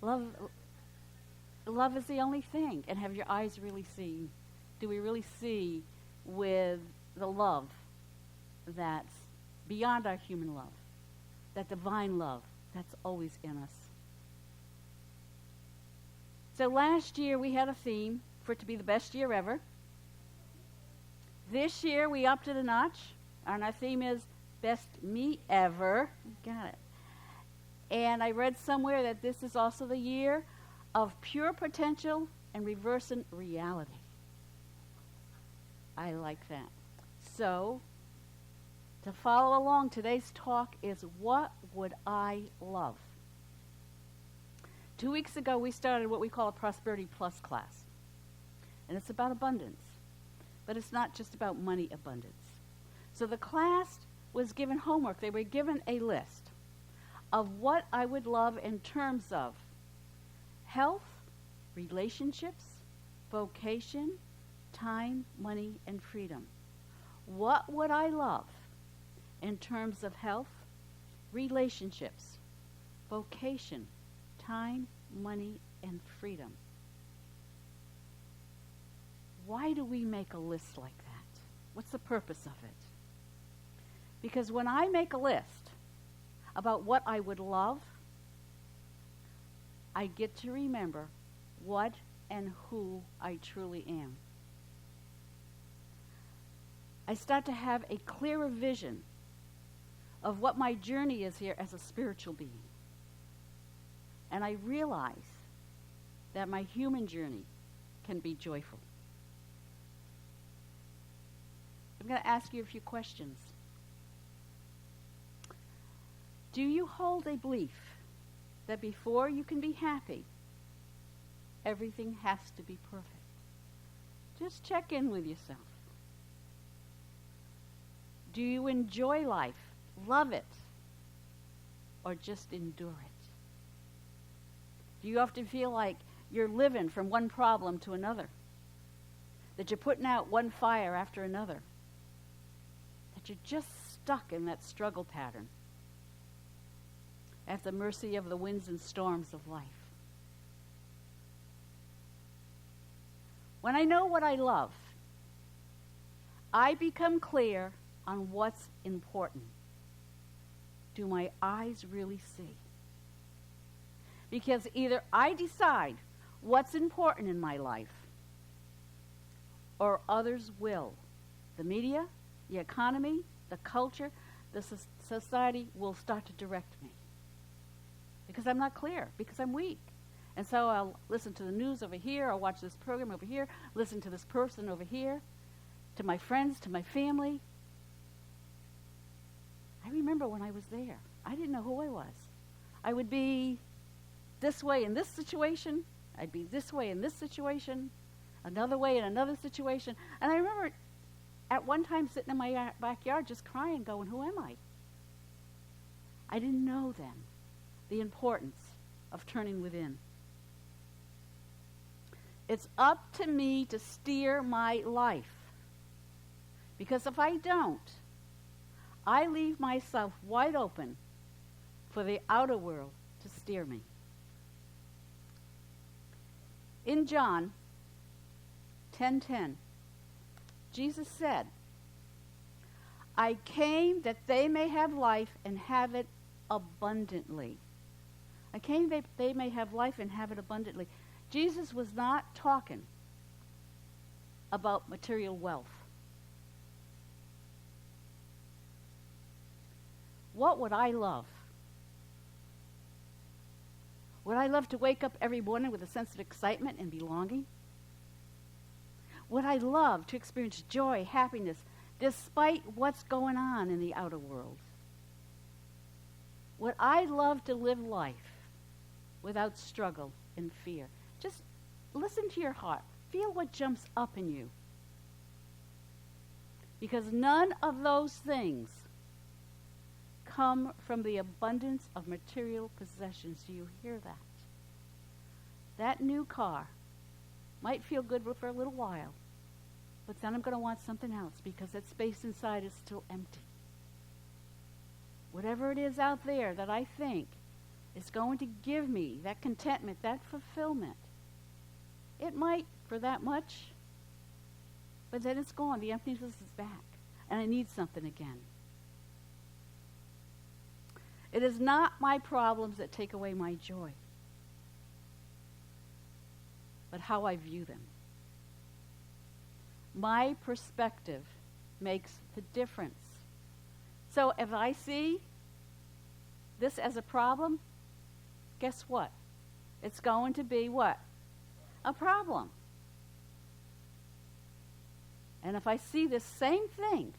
Love, love is the only thing. And have your eyes really seen? Do we really see with the love that's beyond our human love, that divine love that's always in us? So last year we had a theme for it to be the best year ever. This year we upped it a notch, and our theme is best me ever. Got it. And I read somewhere that this is also the year of pure potential and reversing reality. I like that. So, to follow along, today's talk is what would I love? 2 weeks ago, we started what we call a Prosperity Plus class. And it's about abundance. But it's not just about money abundance. So the class was given homework. They were given a list of what I would love in terms of health, relationships, vocation, time, money, and freedom. What would I love in terms of health, relationships, vocation, time, money, and freedom? Why do we make a list like that? What's the purpose of it? Because when I make a list about what I would love, I get to remember what and who I truly am. I start to have a clearer vision of what my journey is here as a spiritual being. And I realize that my human journey can be joyful. I'm going to ask you a few questions. Do you hold a belief that before you can be happy, everything has to be perfect? Just check in with yourself. Do you enjoy life, love it, or just endure it? Do you often feel like you're living from one problem to another? That you're putting out one fire after another? That you're just stuck in that struggle pattern at the mercy of the winds and storms of life? When I know what I love, I become clear on what's important. Do my eyes really see? Because either I decide what's important in my life, or others will. The media, the economy, the culture, the society will start to direct me. Because I'm not clear, because I'm weak. And so I'll listen to the news over here, I'll watch this program over here, listen to this person over here, to my friends, to my family. I remember when I was there, I didn't know who I was. I would be this way in this situation, I'd be this way in this situation, another way in another situation. And I remember at one time sitting in my backyard just crying, going, who am I? I didn't know then the importance of turning within. It's up to me to steer my life. Because if I don't, I leave myself wide open for the outer world to steer me. In John 10:10, Jesus said, I came that they may have life and have it abundantly. I came that they may have life and have it abundantly. Jesus was not talking about material wealth. What would I love? Would I love to wake up every morning with a sense of excitement and belonging? Would I love to experience joy, happiness, despite what's going on in the outer world? Would I love to live life without struggle and fear? Just listen to your heart. Feel what jumps up in you. Because none of those things come from the abundance of material possessions. Do you hear that? That new car might feel good for a little while, but then I'm going to want something else because that space inside is still empty. Whatever it is out there that I think is going to give me that contentment, that fulfillment. It might for that much, but then it's gone. The emptiness is back, and I need something again. It is not my problems that take away my joy, but how I view them. My perspective makes the difference. So if I see this as a problem, guess what? It's going to be what? A problem. And if I see this same thing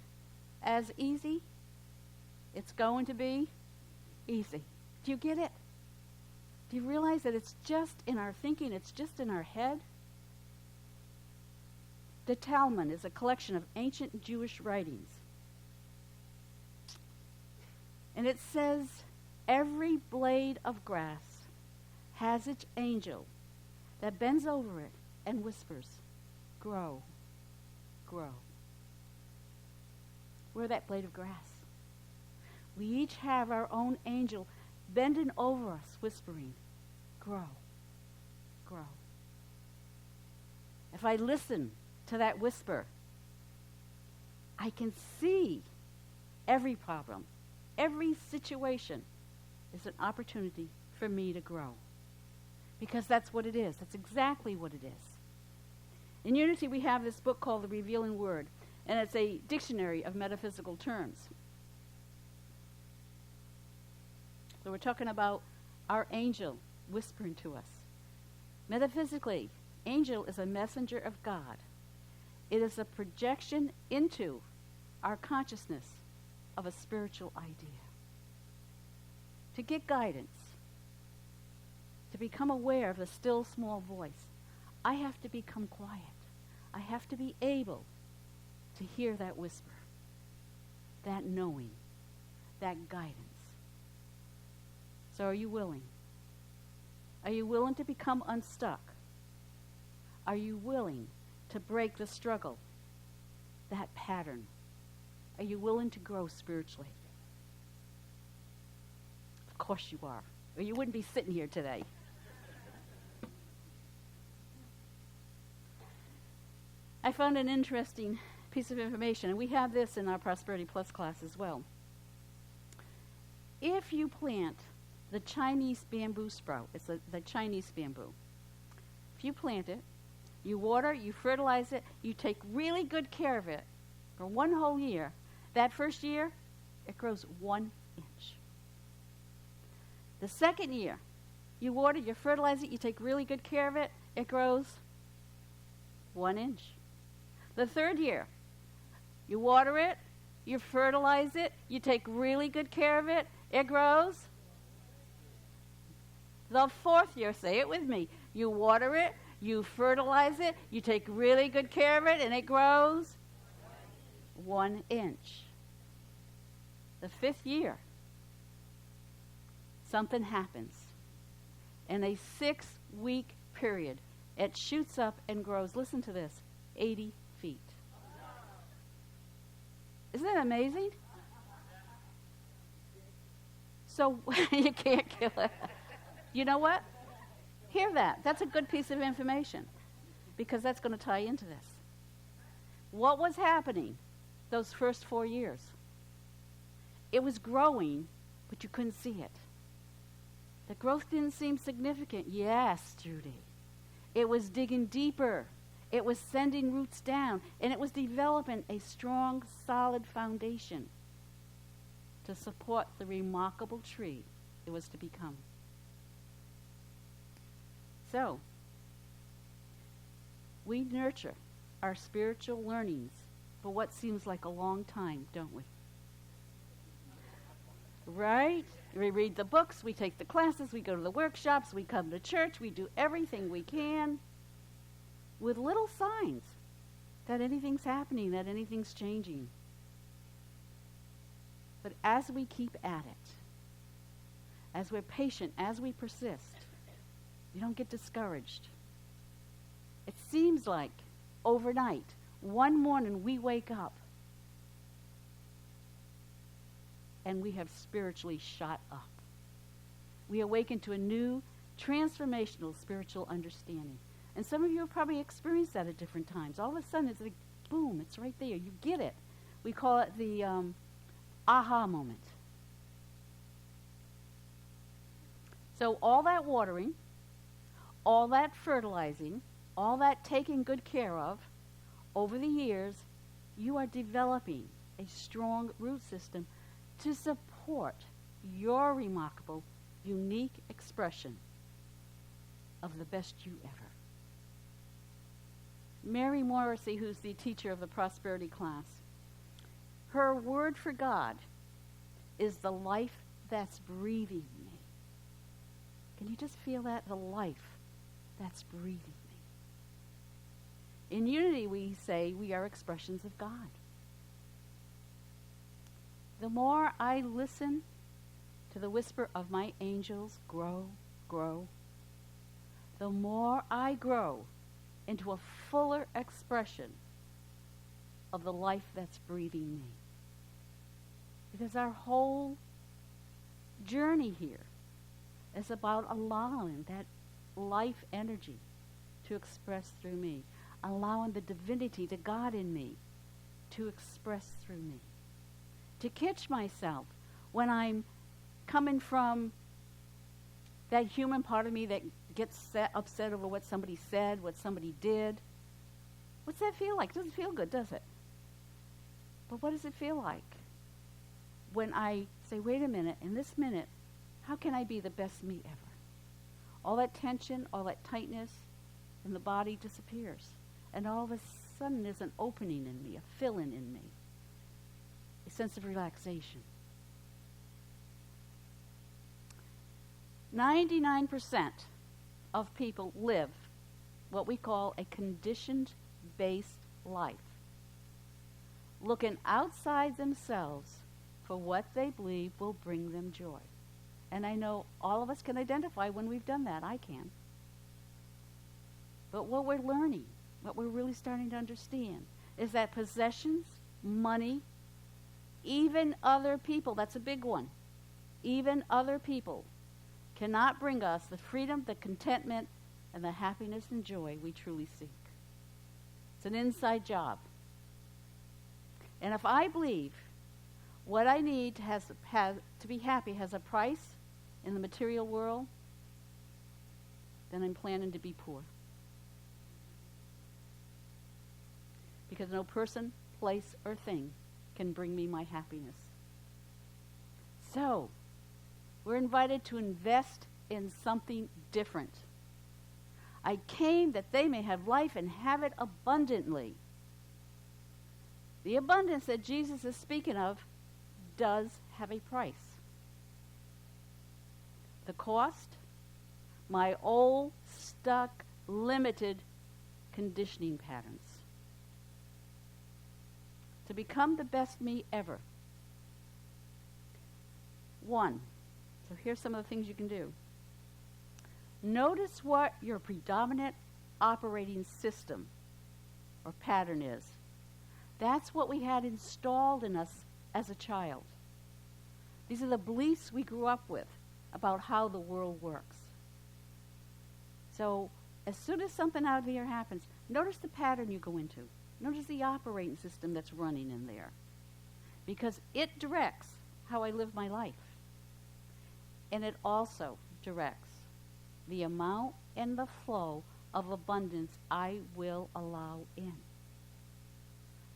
as easy, it's going to be easy. Do you get it? Do you realize that it's just in our thinking, it's just in our head? The Talmud is a collection of ancient Jewish writings. And it says, every blade of grass has its angel that bends over it and whispers, grow, grow. We're that blade of grass. We each have our own angel bending over us, whispering, grow, grow. If I listen to that whisper, I can see every problem, every situation is an opportunity for me to grow. Because that's what it is. That's exactly what it is. In Unity, we have this book called The Revealing Word, and it's a dictionary of metaphysical terms. So we're talking about our angel whispering to us. Metaphysically, angel is a messenger of God. It is a projection into our consciousness of a spiritual idea. To get guidance, to become aware of the still small voice, I have to become quiet. I have to be able to hear that whisper, that knowing, that guidance. So are you willing? Are you willing to become unstuck? Are you willing to break the struggle, that pattern? Are you willing to grow spiritually? Of course you are, or you wouldn't be sitting here today. I found an interesting piece of information, and we have this in our Prosperity Plus class as well. If you plant the Chinese bamboo sprout, it's the Chinese bamboo. If you plant it, you water, you fertilize it, you take really good care of it for one whole year, that first year, it grows 1 inch. The second year, you water, you fertilize it, you take really good care of it, it grows 1 inch. The third year, you water it, you fertilize it, you take really good care of it, it grows. The fourth year, say it with me, you water it, you fertilize it, you take really good care of it, and it grows 1 inch. The fifth year, something happens. In a 6-week period, it shoots up and grows, listen to this, 80 feet. Isn't that amazing? So you can't kill it. You know what? Hear that. That's a good piece of information because that's going to tie into this. What was happening those first 4 years? It was growing, but you couldn't see it. The growth didn't seem significant. Yes, Judy. It was digging deeper. It was sending roots down, and it was developing a strong, solid foundation to support the remarkable tree it was to become. So, we nurture our spiritual learnings for what seems like a long time, don't we? Right? We read the books, we take the classes, we go to the workshops, we come to church, we do everything we can with little signs that anything's happening, that anything's changing. But as we keep at it, as we're patient, as we persist, we don't get discouraged. It seems like overnight, one morning we wake up and we have spiritually shot up. We awaken to a new, transformational spiritual understanding. And some of you have probably experienced that at different times. All of a sudden, it's like, boom, it's right there. You get it. We call it the aha moment. So all that watering, all that fertilizing, all that taking good care of, over the years, you are developing a strong root system to support your remarkable, unique expression of the best you ever. Mary Morrissey, who's the teacher of the prosperity class, her word for God is the life that's breathing me. Can you just feel that? The life that's breathing me. In unity, we say we are expressions of God. The more I listen to the whisper of my angels, grow, grow, the more I grow into a fuller expression of the life that's breathing me. Because our whole journey here is about allowing that life energy to express through me, allowing the divinity, the God in me, to express through me. To catch myself when I'm coming from that human part of me that gets upset over what somebody said, what somebody did. What's that feel like? It doesn't feel good, does it? But what does it feel like when I say, wait a minute, in this minute, how can I be the best me ever? All that tension, all that tightness in the body disappears. And all of a sudden there's an opening in me, a filling in me, a sense of relaxation. 99% of people live what we call a conditioned-based life, looking outside themselves for what they believe will bring them joy. And I know all of us can identify when we've done that. I can. But what we're learning, what we're really starting to understand, is that possessions, money, even other people, that's a big one, even other people cannot bring us the freedom, the contentment, and the happiness and joy we truly seek. It's an inside job. And if I believe what I need to be happy has a price in the material world, then I'm planning to be poor. Because no person, place, or thing can bring me my happiness. So, we're invited to invest in something different. I came that they may have life and have it abundantly. The abundance that Jesus is speaking of does have a price. The cost? My old, stuck, limited conditioning patterns. To become the best me ever. 1. So here's some of the things you can do. Notice what your predominant operating system or pattern is. That's what we had installed in us as a child. These are the beliefs we grew up with about how the world works. So as soon as something out of here happens, notice the pattern you go into. Notice the operating system that's running in there. Because it directs how I live my life. And it also directs the amount and the flow of abundance I will allow in.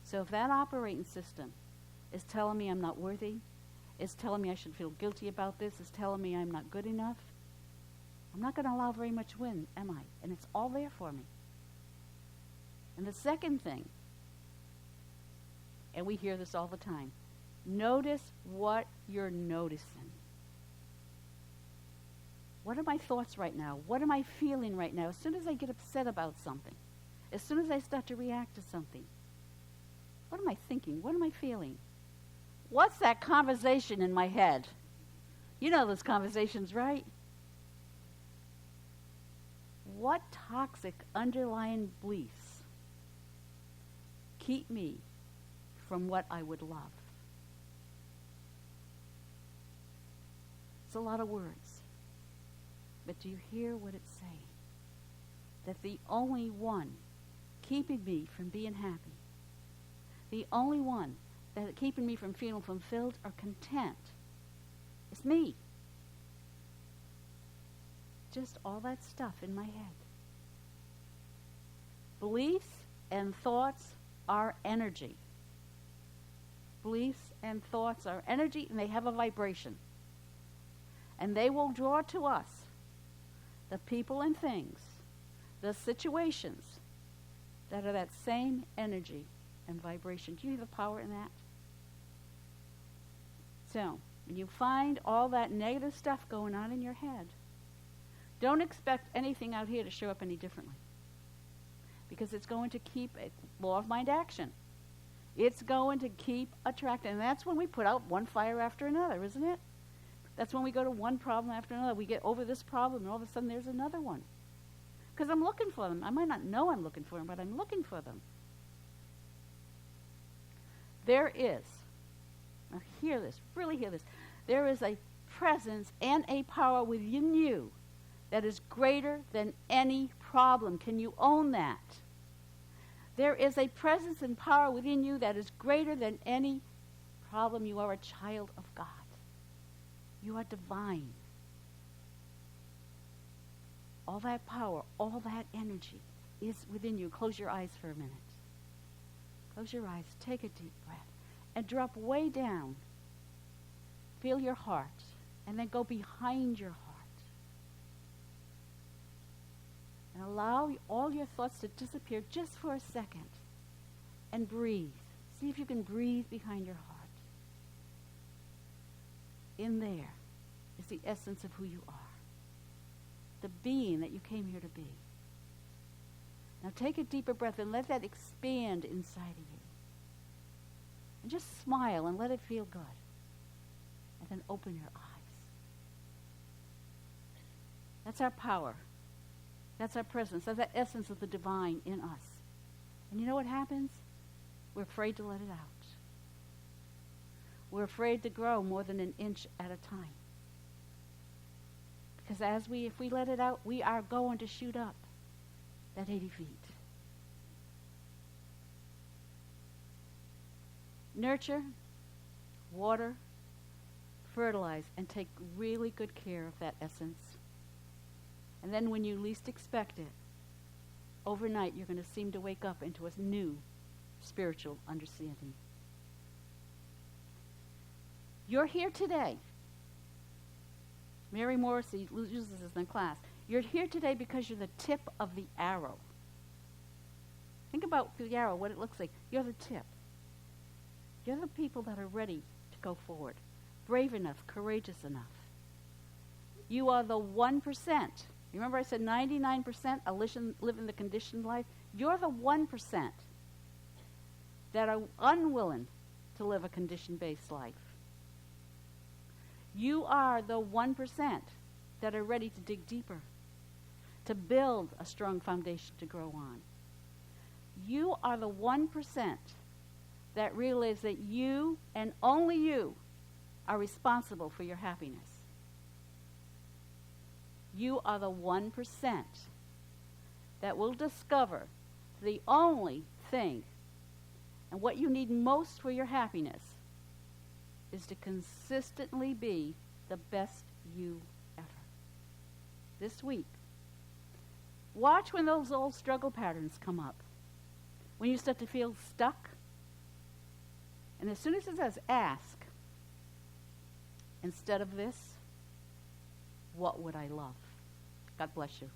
So if that operating system is telling me I'm not worthy, is telling me I should feel guilty about this, is telling me I'm not good enough, I'm not going to allow very much win, am I? And it's all there for me. And the second thing, and we hear this all the time, notice what you're noticing. What are my thoughts right now? What am I feeling right now? As soon as I get upset about something, as soon as I start to react to something, what am I thinking? What am I feeling? What's that conversation in my head? You know those conversations, right? What toxic underlying beliefs keep me from what I would love? It's a lot of words. But do you hear what it's saying? That the only one keeping me from being happy, the only one that keeping me from feeling fulfilled or content, is me. Just all that stuff in my head. Beliefs and thoughts are energy. Beliefs and thoughts are energy, and they have a vibration. And they will draw to us the people and things, the situations that are that same energy and vibration. Do you hear the power in that? So, when you find all that negative stuff going on in your head, don't expect anything out here to show up any differently. Because it's going to keep a law of mind action. It's going to keep attracting. And that's when we put out one fire after another, isn't it? That's when we go to one problem after another. We get over this problem, and all of a sudden there's another one. Because I'm looking for them. I might not know I'm looking for them, but I'm looking for them. There is, now hear this, really hear this, there is a presence and a power within you that is greater than any problem. Can you own that? There is a presence and power within you that is greater than any problem. You are a child of God. You are divine. All that power, all that energy is within you. Close your eyes for a minute. Close your eyes. Take a deep breath. And drop way down. Feel your heart. And then go behind your heart. And allow all your thoughts to disappear just for a second. And breathe. See if you can breathe behind your heart. In there is the essence of who you are. The being that you came here to be. Now take a deeper breath and let that expand inside of you. And just smile and let it feel good. And then open your eyes. That's our power. That's our presence. That's that essence of the divine in us. And you know what happens? We're afraid to let it out. We're afraid to grow more than an inch at a time. Because if we let it out, we are going to shoot up that 80 feet. Nurture, water, fertilize, and take really good care of that essence. And then when you least expect it, overnight you're going to seem to wake up into a new spiritual understanding. You're here today. Mary Morrissey uses this in class. You're here today because you're the tip of the arrow. Think about the arrow, what it looks like. You're the tip. You're the people that are ready to go forward. Brave enough, courageous enough. You are the 1%. Remember I said 99% are living the conditioned life? You're the 1% that are unwilling to live a condition-based life. You are the 1% that are ready to dig deeper, to build a strong foundation to grow on. You are the 1% that realize that you and only you are responsible for your happiness. You are the 1% that will discover the only thing and what you need most for your happiness is to consistently be the best you ever. This week, watch when those old struggle patterns come up. When you start to feel stuck. And as soon as it says ask, instead of this, what would I love? God bless you.